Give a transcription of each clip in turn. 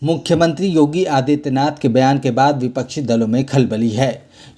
मुख्यमंत्री योगी आदित्यनाथ के बयान के बाद विपक्षी दलों में खलबली है।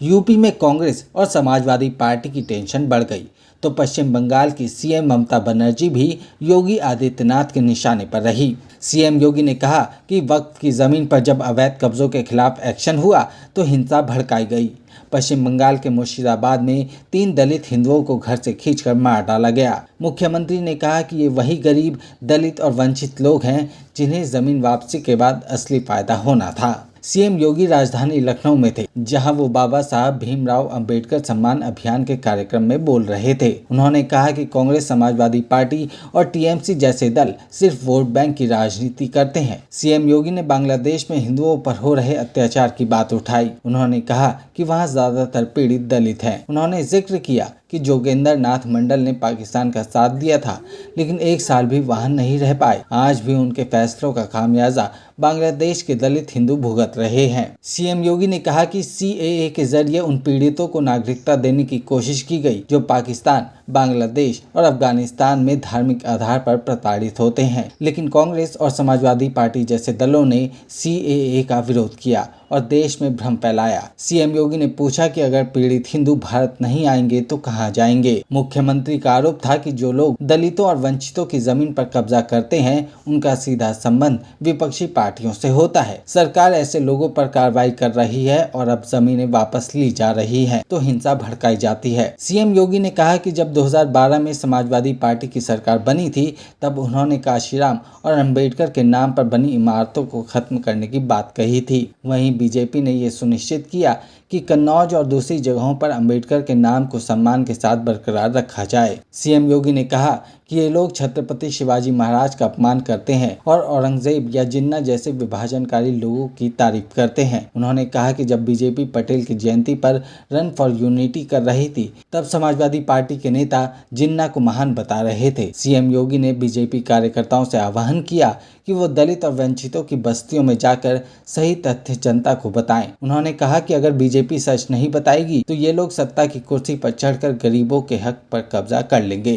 यूपी में कांग्रेस और समाजवादी पार्टी की टेंशन बढ़ गई तो पश्चिम बंगाल की सीएम ममता बनर्जी भी योगी आदित्यनाथ के निशाने पर रही। सीएम योगी ने कहा कि वक्फ की जमीन पर जब अवैध कब्जों के खिलाफ एक्शन हुआ तो हिंसा भड़काई गई। पश्चिम बंगाल के मुर्शिदाबाद में 3 दलित हिंदुओं को घर से खींचकर मार डाला गया। मुख्यमंत्री ने कहा कि ये वही गरीब, दलित और वंचित लोग हैं जिन्हें जमीन वापसी के बाद असली फायदा होना था। सीएम योगी राजधानी लखनऊ में थे, जहां वो बाबा साहब भीमराव अंबेडकर सम्मान अभियान के कार्यक्रम में बोल रहे थे। उन्होंने कहा कि कांग्रेस, समाजवादी पार्टी और टीएमसी जैसे दल सिर्फ वोट बैंक की राजनीति करते हैं। सीएम योगी ने बांग्लादेश में हिंदुओं पर हो रहे अत्याचार की बात उठाई। उन्होंने कहा कि वहां ज्यादातर पीड़ित दलित हैं। उन्होंने जिक्र किया कि जोगेंद्र नाथ मंडल ने पाकिस्तान का साथ दिया था, लेकिन 1 साल भी वहां नहीं रह पाए। आज भी उनके फैसलों का खामियाजा बांग्लादेश के दलित हिंदू भुगत रहे हैं। सीएम योगी ने कहा कि सीएए के जरिए उन पीड़ितों को नागरिकता देने की कोशिश की गई जो पाकिस्तान, बांग्लादेश और अफगानिस्तान में धार्मिक आधार पर प्रताड़ित होते हैं। लेकिन कांग्रेस और समाजवादी पार्टी जैसे दलों ने सीएए का विरोध किया और देश में भ्रम फैलाया। सीएम योगी ने पूछा कि अगर पीड़ित हिंदू भारत नहीं आएंगे तो कहां जाएंगे। मुख्यमंत्री का आरोप था कि जो लोग दलितों और वंचितों की जमीन पर कब्जा करते हैं उनका सीधा संबंध विपक्षी पार्टियों से होता है। सरकार ऐसे लोगों पर कार्रवाई कर रही है और अब जमीनें वापस ली जा रही हैं तो हिंसा भड़काई जाती है। सीएम योगी ने कहा कि जब 2012 में समाजवादी पार्टी की सरकार बनी थी तब उन्होंने काशीराम और अंबेडकर के नाम पर बनी इमारतों को खत्म करने की बात कही थी। वहीं बीजेपी ने ये सुनिश्चित किया कि कन्नौज और दूसरी जगहों पर अंबेडकर के नाम को सम्मान के साथ बरकरार रखा जाए। सीएम योगी ने कहा कि ये लोग छत्रपति शिवाजी महाराज का अपमान करते हैं और औरंगजेब या जिन्ना जैसे विभाजनकारी लोगों की तारीफ करते हैं। उन्होंने कहा कि जब बीजेपी पटेल की जयंती पर रन फॉर यूनिटी कर रही थी तब समाजवादी पार्टी के नेता जिन्ना को महान बता रहे थे। सीएम योगी ने बीजेपी कार्यकर्ताओं से आह्वान किया कि वो दलित और वंचितों की बस्तियों में जाकर सही तथ्य जनता को बताएं। उन्होंने कहा कि अगर बीजेपी सच नहीं बताएगी तो ये लोग सत्ता की कुर्सी पर चढ़कर गरीबों के हक पर कब्जा कर लेंगे।